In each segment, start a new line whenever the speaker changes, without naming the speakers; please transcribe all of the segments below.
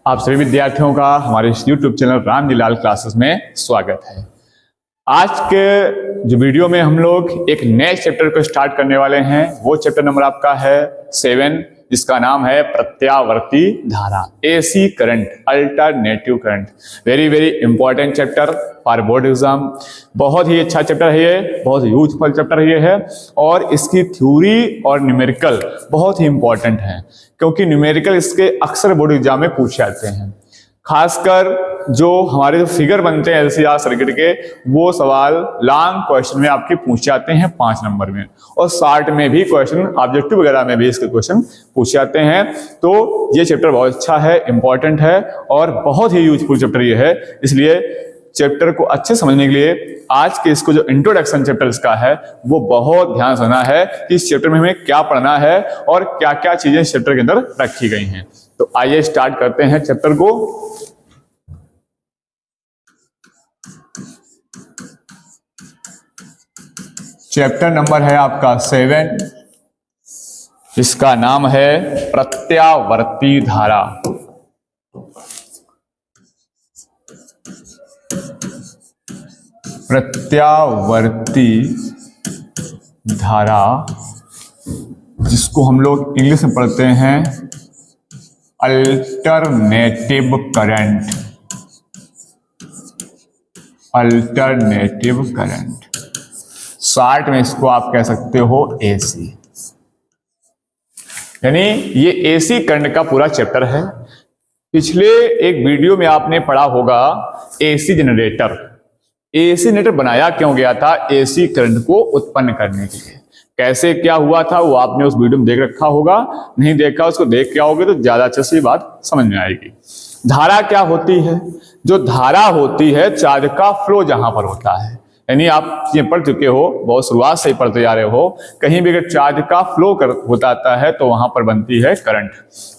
आप सभी विद्यार्थियों का हमारे इस YouTube चैनल रामजीलाल क्लासेस में स्वागत है। आज के जो वीडियो में हम लोग एक नए चैप्टर को स्टार्ट करने वाले हैं। वो चैप्टर नंबर आपका है 7, जिसका नाम है प्रत्यावर्ती धारा, AC current, alternative current. Very very important chapter for board exam. बहुत ही अच्छा चैप्टर है ये, बहुत यूजफुल चैप्टर ये है। और इसकी थ्योरी और न्यूमेरिकल बहुत ही इंपॉर्टेंट है, क्योंकि न्यूमेरिकल इसके अक्सर बोर्ड एग्जाम में पूछे जाते हैं। खासकर जो हमारे जो फिगर बनते हैं एलसीआर सर्किट के, वो सवाल लॉन्ग क्वेश्चन में आपके पूछे जाते हैं 5 नंबर में, और शॉर्ट में भी क्वेश्चन, ऑब्जेक्टिव वगैरह में भी इसके क्वेश्चन पूछे जाते हैं। तो ये चैप्टर बहुत अच्छा है, इंपॉर्टेंट है और बहुत ही यूजफुल चैप्टर ये है। इसलिए चैप्टर को अच्छे समझने के लिए आज के इसको जो इंट्रोडक्शन चैप्टर इसका है, वो बहुत ध्यान से सुनना है कि इस चैप्टर में हमें क्या पढ़ना है और क्या क्या चीजें इस चैप्टर के अंदर रखी गई हैं। तो आइए स्टार्ट करते हैं चैप्टर को। चैप्टर नंबर है आपका 7, जिसका नाम है प्रत्यावर्ती धारा। प्रत्यावर्ती धारा, जिसको हम लोग इंग्लिश में पढ़ते हैं alternative current. Alternative current, short में इसको आप कह सकते हो एसी। यानी ये एसी करंट का पूरा चैप्टर है। पिछले एक वीडियो में आपने पढ़ा होगा एसी जनरेटर। एसी जनरेटर बनाया क्यों गया था? एसी करंट को उत्पन्न करने के लिए। कैसे क्या हुआ था वो आपने उस वीडियो में देख रखा होगा। नहीं देखा, उसको देख के आओगे तो ज्यादा अच्छे से बात समझ में आएगी। धारा क्या होती है? जो धारा होती है, चार्ज का फ्लो जहां पर होता है। यानी आप ये पढ़ चुके हो, बहुत शुरुआत से ही पढ़ते जा रहे हो, कहीं भी अगर चार्ज का फ्लो होता है तो वहां पर बनती है करंट।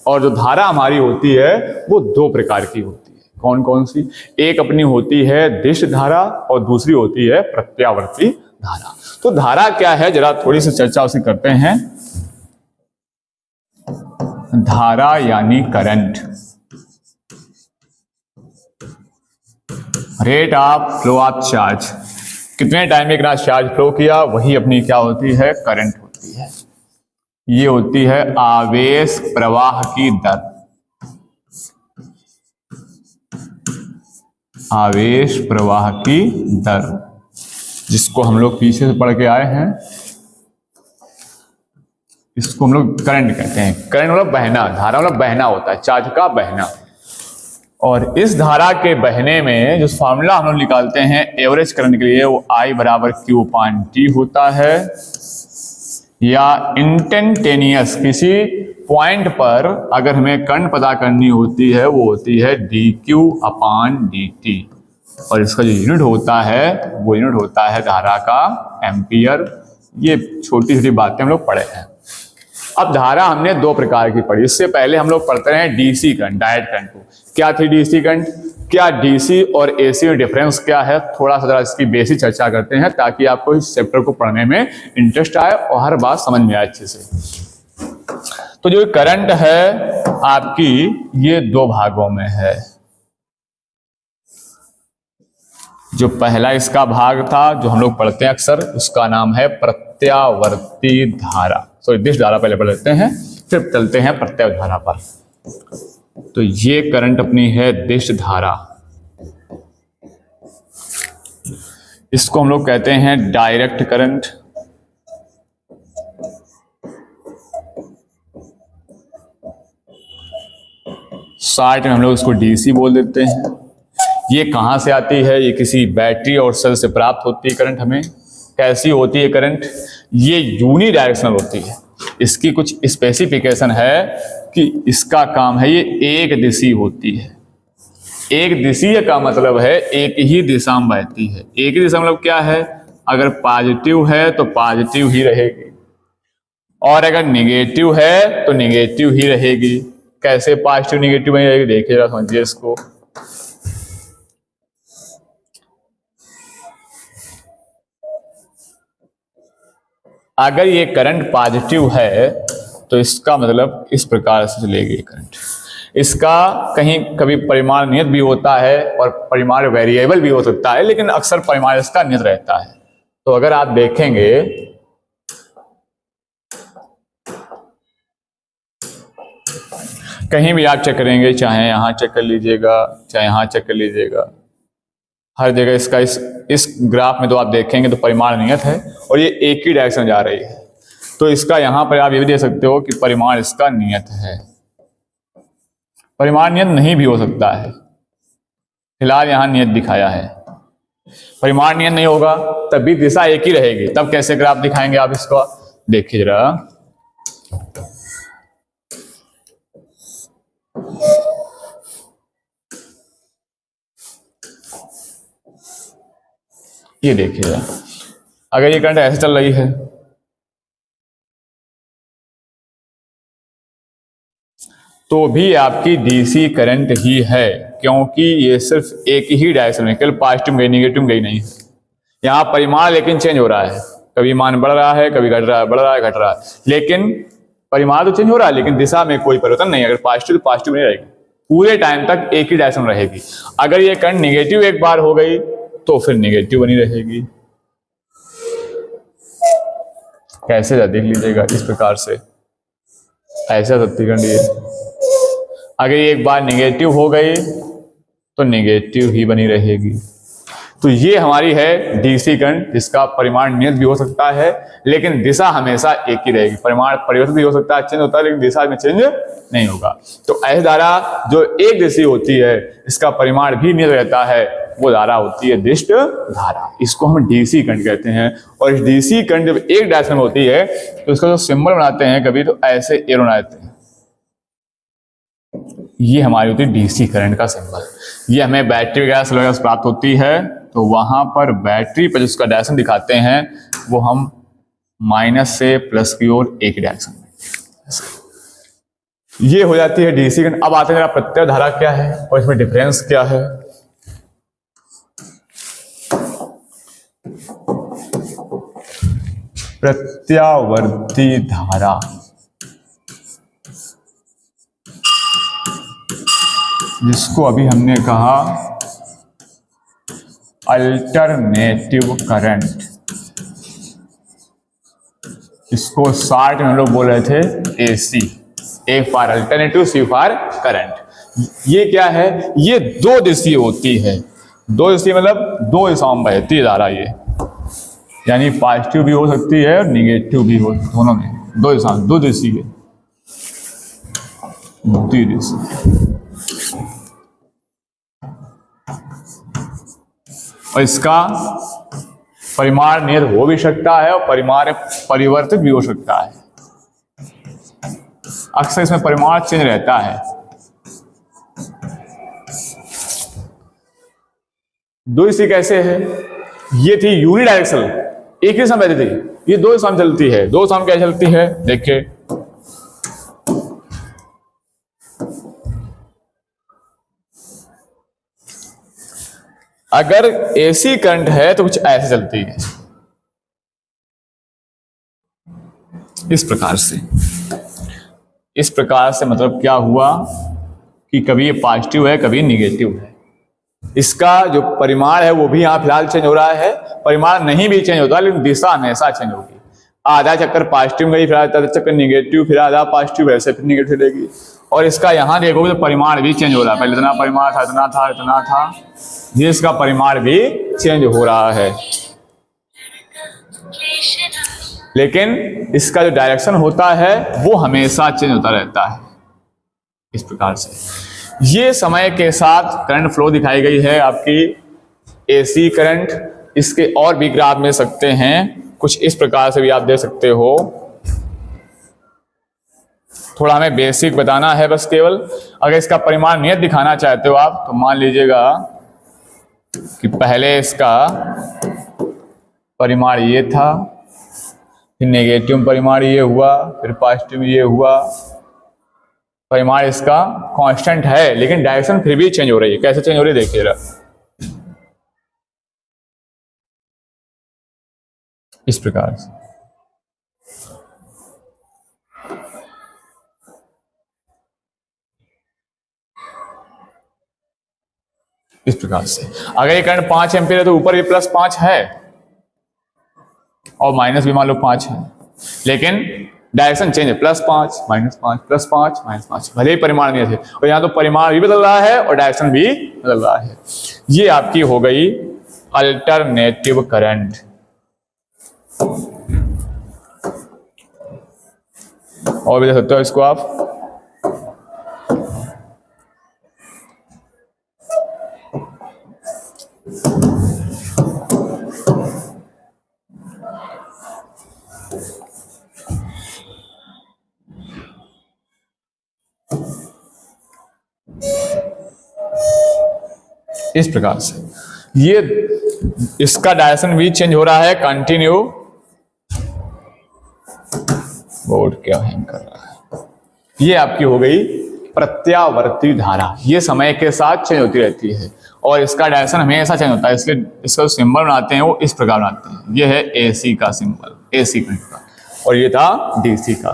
और जो धारा हमारी होती है वो 2 प्रकार की होती है। कौन कौन सी? एक अपनी होती है दिश धारा और दूसरी होती है प्रत्यावर्ती धारा। तो धारा क्या है, जरा थोड़ी सी चर्चा उसे करते हैं। धारा यानी current, rate of flow of charge. कितने टाइम में इतना चार्ज फ्लो किया, वही अपनी क्या होती है? करंट होती है। ये होती है आवेश प्रवाह की दर। आवेश प्रवाह की दर, जिसको हम लोग पीछे से पढ़ के आए हैं, इसको हम लोग करंट कहते हैं। करंट मतलब बहना, धारा मतलब बहना होता है, चार्ज का बहना। और इस धारा के बहने में जो फॉर्मूला हम लोग निकालते हैं एवरेज करंट के लिए, वो I बराबर Q/T होता है। या इंस्टेंटेनियस किसी पॉइंट पर अगर हमें करंट पता करनी होती है, वो होती है dQ/dt। और इसका जो यूनिट होता है वो यूनिट होता है धारा का एम्पियर। ये छोटी छोटी बातें हम लोग पढ़े हैं। अब धारा हमने 2 प्रकार की पढ़ी। इससे पहले हम लोग पढ़ते हैं डीसी करंट, डायरेक्ट करंट को। क्या थी डीसी करंट? क्या डीसी और एसी में डिफरेंस क्या है? थोड़ा सा जरा इसकी बेसिक चर्चा करते हैं, ताकि आपको इस चैप्टर को पढ़ने में इंटरेस्ट आए और हर बात समझ में आए अच्छे से। तो जो करंट है आपकी, ये 2 भागों में है। जो पहला इसका भाग था, जो हम लोग पढ़ते हैं अक्सर, उसका नाम है प्रत्यावर्ती धारा। सो दिश धारा पहले पढ़ लेते हैं, फिर चलते हैं प्रत्यावर्ती धारा पर। तो ये करंट अपनी है दिश धारा। इसको हम लोग कहते हैं डायरेक्ट करंट। शॉर्ट में हम लोग इसको डीसी बोल देते हैं। ये कहां से आती है? ये किसी बैटरी और सेल से प्राप्त होती है करंट। हमें कैसी होती है करंट? ये यूनी डायरेक्शनल होती है। इसकी कुछ स्पेसिफिकेशन है कि इसका काम है, ये एक दिशी होती है। एक दिशीय का मतलब है एक ही दिशा में बहती है। एक ही दिशा मतलब क्या है? अगर पॉजिटिव है तो पॉजिटिव ही रहेगी, और अगर निगेटिव है तो निगेटिव ही रहेगी। कैसे पॉजिटिव निगेटिव में रहेगी, देखिएगा, समझिए इसको। अगर ये करंट पॉजिटिव है तो इसका मतलब इस प्रकार से चलेगी करंट। इसका कहीं कभी परिमाण नियत भी होता है और परिमाण वेरिएबल भी हो सकता है, लेकिन अक्सर परिमाण इसका नियत रहता है। तो अगर आप देखेंगे कहीं भी आप चेक करेंगे, चाहे यहां चेक कर लीजिएगा, चाहे यहां चेक कर लीजिएगा, हर जगह इसका इस ग्राफ में तो आप देखेंगे तो परिमाण नियत है और ये एक ही डायरेक्शन जा रही है। तो इसका यहां पर आप ये भी देख सकते हो कि परिमाण इसका नियत है। परिमाण नियत नहीं भी हो सकता है, फिलहाल यहां नियत दिखाया है। परिमाण नियत नहीं होगा तब भी दिशा एक ही रहेगी, तब कैसे ग्राफ दिखाएंगे आप इसको? देखिए जरा, ये देखिए जरा, अगर ये करंट ऐसे चल रही है तो भी आपकी डीसी करंट ही है, क्योंकि ये सिर्फ एक ही डायरेक्शन में, केवल पॉजिटिव गई नेगेटिव गई नहीं। यहाँ परिमाण लेकिन चेंज हो रहा है, कभी मान बढ़ रहा है, कभी घट रहा है, बढ़ रहा है, घट रहा है, लेकिन परिमाण तो चेंज हो रहा है, लेकिन दिशा में कोई परिवर्तन नहीं। अगर पॉजिटिव तो पॉजिटिव नहीं रहेगी, पूरे टाइम तक एक ही डायरेक्शन रहेगी। अगर ये करंट नेगेटिव एक बार हो गई तो फिर नेगेटिव बनी रहेगी। कैसे देख लीजिएगा, इस प्रकार से ऐसा सत्तीकरण ये, अगर ये एक बार नेगेटिव हो गई तो नेगेटिव ही बनी रहेगी। तो ये हमारी है डीसी करंट, जिसका परिमाण नियत भी हो सकता है लेकिन दिशा हमेशा एक ही रहेगी। परिमाण परिवर्तित भी हो सकता है, चेंज होता है, लेकिन दिशा में चेंज नहीं होगा। तो ऐसी धारा जो एक दिशा होती है, इसका परिमाण भी नियत रहता है, वो धारा होती है दिष्ट धारा। इसको हम डीसी करंट कहते हैं। और इस डीसी करंट जब एक डायरेक्शन में होती है तो इसका जो सिंबल बनाते हैं कभी तो ऐसे एरो बनाते हैं, ये हमारी होती है डीसी करंट का सिंबल। ये हमें बैटरी वगैरह से प्राप्त होती है, तो वहां पर बैटरी पर जिसका डायरेक्शन दिखाते हैं वो हम माइनस से प्लस की ओर एक डायरेक्शन में, ये हो जाती है डीसी करंट। अब आते हैं प्रत्यय धारा क्या है और इसमें डिफरेंस क्या है। प्रत्यावर्ती धारा, जिसको अभी हमने कहा अल्टरनेटिव करंट, इसको शॉर्ट में हम लोग बोल रहे थे AC, A for alternative, C for current. ये क्या है? ये दो दिशीय होती है। दो दिशीय मतलब दो दिशाओं में बहती है धारा ये, यानी पॉजिटिव भी हो सकती है और निगेटिव भी हो, दोनों में दो दिशा, दो दिशीय, द्विदिशीय। और इसका परिमाण नियत हो भी सकता है और परिमाण परिवर्तित भी हो सकता है। अक्सर इसमें परिमाण चेंज रहता है। दो दिशा कैसे है? ये थी यूनि डायरेक्शनल, एक ही दिशा में बहती थी, ये दो दिशा में चलती है। दो दिशा में क्या चलती है देखिए, अगर एसी करंट है तो कुछ ऐसे चलती है, इस प्रकार से। इस प्रकार से मतलब क्या हुआ कि कभी ये पॉजिटिव है, कभी निगेटिव है। इसका जो परिमाण है वो भी यहां फिलहाल चेंज हो रहा है, परिमाण नहीं भी चेंज होता लेकिन दिशा हमेशा चेंज होगी। आधा चक्कर पॉजिटिव गई, फिर आधा चक्कर निगेटिव, फिर आधा पॉजिटिव, ऐसे फिर निगेटिव रहेगी। और इसका यहां देखोगे तो परिमाण भी चेंज हो रहा है, पहले इतना परिमाण था, इतना था, इतना था, जिसका परिमाण भी चेंज हो रहा है। लेकिन इसका जो डायरेक्शन होता है वो हमेशा चेंज होता रहता है, इस प्रकार से। ये समय के साथ करंट फ्लो दिखाई गई है आपकी एसी करंट। इसके और भी ग्राफ मिल सकते हैं, कुछ इस प्रकार से भी आप दे सकते हो। थोड़ा हमें बेसिक बताना है बस केवल। अगर इसका परिमाण नियत दिखाना चाहते हो आप, तो मान लीजिएगा कि पहले इसका परिमाण ये था, फिर नेगेटिव परिमाण ये हुआ, फिर पॉजिटिव ये हुआ। परिमाण इसका कांस्टेंट है लेकिन डायरेक्शन फिर भी चेंज हो रही है। कैसे चेंज हो रही है देखिए जरा, इस प्रकार से। इस प्रकार से अगर ये करंट 5 एम्पीयर है तो ऊपर ये +5 है और माइनस भी मान लो 5 है, लेकिन डायरेक्शन चेंज है, +5 -5 +5 -5, भले ही परिमाण नहीं थे, और यहाँ तो परिमाण भी बदल रहा है और डायरेक्शन भी बदल रहा है। ये आपकी हो गई अल्टरनेटिव करंट। और भी देख सकते हो इसको आप, इस प्रकार से ये इसका डायरेक्शन भी चेंज हो रहा है कंटिन्यू। बोर्ड क्या हैंग कर रहा है। ये आपकी हो गई प्रत्यावर्ती धारा, ये समय के साथ चेंज होती रहती है और इसका डायरेक्शन हमेशा चेंज होता है, इसलिए इसका सिंबल बनाते हैं वो इस प्रकार बनाते हैं। ये है एसी का सिंबल, एसी करंट का, और ये था डीसी का।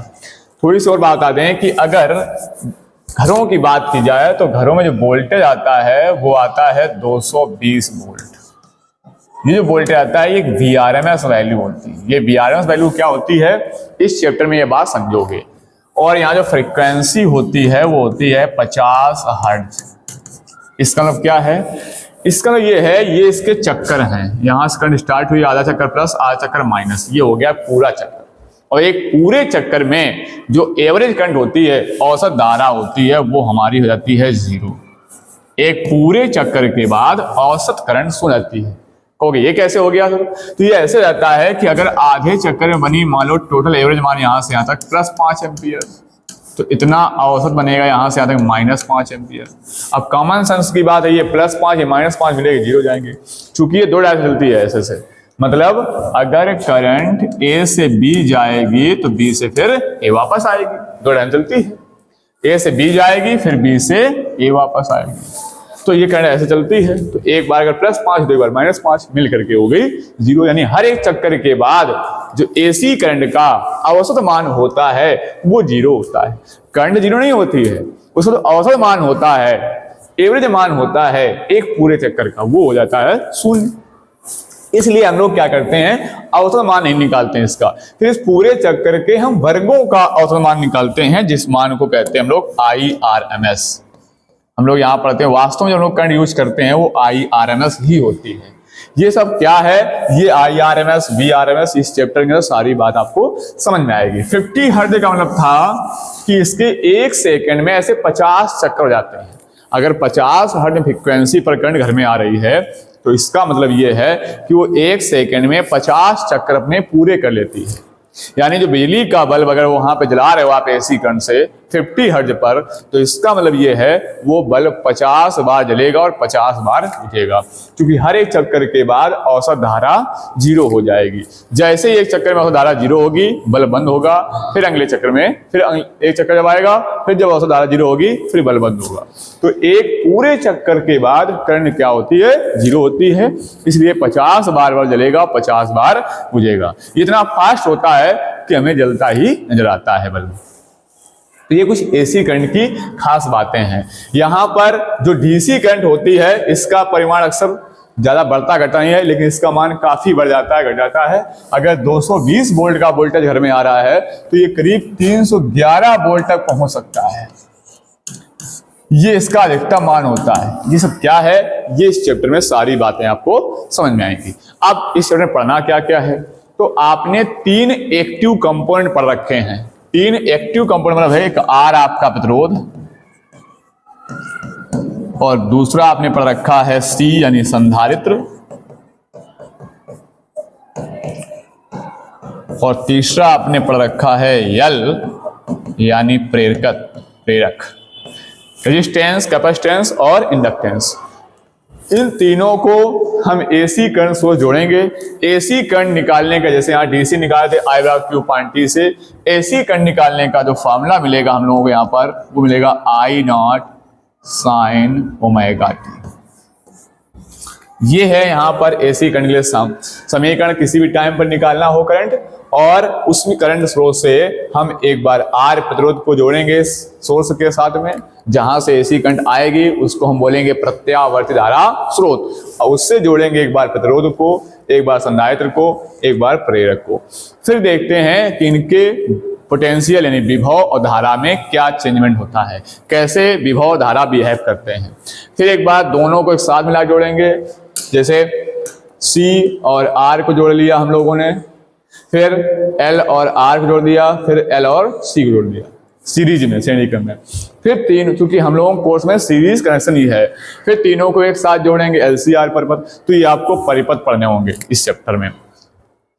थोड़ी सी और बात आते हैं कि अगर घरों की बात की जाए तो घरों में जो वोल्टेज आता है वो आता है 220 वोल्ट। ये जो वोल्टेज आता है ये VRMS वैल्यू होती है। ये VRMS वैल्यू क्या होती है, इस चैप्टर में ये बात समझोगे। और यहाँ जो फ्रीक्वेंसी होती है वो होती है 50 हर्ट्ज। इसका मतलब क्या है, इसका मतलब ये है, ये इसके चक्कर हैं, यहाँ से करंट स्टार्ट हुई, आधा चक्कर प्लस आधा चक्कर माइनस, ये हो गया पूरा चक्कर। और एक पूरे चक्कर में जो एवरेज करंट होती है, औसत धारा होती है, वो हमारी हो जाती है 0। एक पूरे चक्कर के बाद औसत करंट 0 जाती है। कहोगे ये कैसे हो गया सर? तो ये ऐसे रहता है कि अगर आधे चक्कर में बनी, मान लो टोटल एवरेज मान यहां से यहां तक +5 एम्पियर, तो इतना औसत बनेगा यहां से यहां तक -5 एम्पियर। अब कॉमन सेंस की बात है, ये +5 या -5 मिलेगी, 0 जाएंगे, क्योंकि ये दो डायरेक्शन चलती है ऐसे से। मतलब अगर करंट ए से बी जाएगी तो बी से फिर ए वापस आएगी, दो डायरेक्शन चलती है। ए से बी जाएगी फिर बी से ए वापस आएगी, तो ये करंट ऐसे चलती है। तो एक बार अगर +5 तो एक बार -5 मिल करके हो गई 0। यानी हर एक चक्कर के बाद जो एसी करंट का औसत मान होता है वो 0 होता है। करंट 0 नहीं होती है, उसका तो औसत मान होता है, एवरेज मान होता है एक पूरे चक्कर का, वो हो जाता है 0। इसलिए हम लोग क्या करते हैं, औसत मान नहीं निकालते हैं इसका, फिर इस पूरे चक्कर के हम वर्गों का औसत मान निकालते हैं, जिस मान को कहते हैं हम लोग IRMS। हम लोग यहाँ पढ़ते हैं, वास्तव में जो हम लोग करंट यूज करते हैं वो IRMS ही होती है। ये सब क्या है, ये IRMS, VRMS, इस चैप्टर के अंदर सारी बात आपको समझ में आएगी। 50 हर्ट्ज का मतलब था कि इसके 1 सेकंड में ऐसे 50 चक्कर हो जाते हैं। अगर 50 हर्ट्ज फ्रीक्वेंसी पर करंट घर में आ रही है तो इसका मतलब ये है कि वो 1 सेकंड में 50 चक्कर अपने पूरे कर लेती है। यानी जो बिजली का बल्ब अगर वहां पे जला रहे हो आप एसी करंट से 50 हर्ट्ज पर, तो इसका मतलब ये है वो बल्ब 50 बार जलेगा और 50 बार बुझेगा, क्योंकि हर एक चक्कर के बाद औसत धारा 0 हो जाएगी। जैसे ही एक चक्कर में औसत धारा 0 होगी, बल्ब बंद होगा, फिर अगले चक्कर में फिर एक चक्कर जब आएगा, फिर जब औसत धारा 0 होगी फिर बल्ब बंद होगा। तो एक पूरे चक्कर के बाद करंट क्या होती है, 0 होती है। इसलिए 50 बार बल्ब जलेगा, 50 बार बुझेगा। इतना फास्ट होता है कि हमें जलता ही नजर आता है बल्ब। तो ये कुछ एसी करंट की खास बातें हैं। यहां पर जो डीसी करंट होती है इसका परिमाण अक्सर ज्यादा बढ़ता घटता नहीं है, लेकिन इसका मान काफी बढ़ जाता है, घट जाता है। अगर 220 वोल्ट का वोल्टेज घर में आ रहा है तो ये करीब 311 वोल्ट तक पहुंच सकता है। ये इसका अधिकतम मान होता है। ये सब क्या है, ये इस चैप्टर में सारी बातें आपको समझ में आएंगी। अब इस चैप्टर में पढ़ना क्या क्या है, तो आपने 3 एक्टिव कंपोनेंट पढ़ रखे हैं। 3 एक्टिव कंपोनेंट मतलब है, एक आर आपका प्रतिरोध, और दूसरा आपने पढ़ रखा है सी यानी संधारित्र, और तीसरा आपने पढ़ रखा है एल यानी प्रेरक, रेजिस्टेंस, कैपेसिटेंस और इंडक्टेंस। इन तीनों को हम एसी करंट सोर्स जोड़ेंगे। एसी करंट निकालने का, जैसे यहाँ डीसी निकाले थे I/Q से, एसी करंट निकालने का जो फॉर्मूला मिलेगा हम लोगों को यहाँ पर, वो मिलेगा I0 sin ωt। ये है यहाँ पर एसी करंट के लिए समीकरण। किसी भी टाइम पर निकालना हो करंट और उसमें करंट स्रोत से हम एक बार आर प्रतिरोध को जोड़ेंगे सोर्स के साथ में, जहां से एसी करंट आएगी उसको हम बोलेंगे प्रत्यावर्ती धारा स्रोत, और उससे जोड़ेंगे एक बार प्रतिरोध को, एक बार संधारित्र को, एक बार प्रेरक को। फिर देखते हैं कि इनके पोटेंशियल यानी विभव और धारा में क्या चेंजमेंट होता है, कैसे विभव धारा बिहेव करते हैं। फिर एक बार दोनों को एक साथ मिला जोड़ेंगे, जैसे C और R को जोड़ लिया हम लोगों ने, फिर L और R को जोड़ दिया, फिर L और C को जोड़ दिया सीरीज में, श्रेणी क्रम में। फिर तीन, क्योंकि हम लोगों कोर्स में सीरीज कनेक्शन ही है, फिर तीनों को एक साथ जोड़ेंगे LCR परिपथ। तो ये आपको परिपथ पढ़ने होंगे इस चैप्टर में,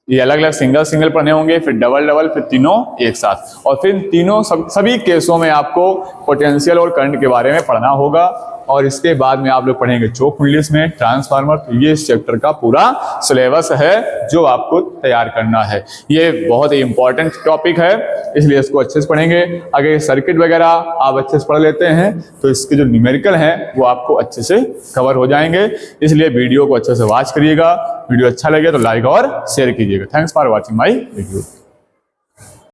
ये अलग अलग सिंगल सिंगल पढ़ने होंगे, फिर डबल डबल, फिर तीनों एक साथ, और फिर तीनों सभी केसों में आपको पोटेंशियल और करंट के बारे में पढ़ना होगा। और इसके बाद में आप लोग पढ़ेंगे चोक कुंडली में ट्रांसफार्मर। तो ये इस चैप्टर का पूरा सिलेबस है जो आपको तैयार करना है। ये बहुत ही इंपॉर्टेंट टॉपिक है, इसलिए इसको अच्छे से पढ़ेंगे। अगर सर्किट वगैरह आप अच्छे से पढ़ लेते हैं तो इसके जो न्यूमेरिकल हैं वो आपको अच्छे से कवर हो जाएंगे। इसलिए वीडियो को अच्छे से वॉच करिएगा। वीडियो अच्छा लगे तो लाइक और शेयर कीजिएगा। Thanks for watching my video.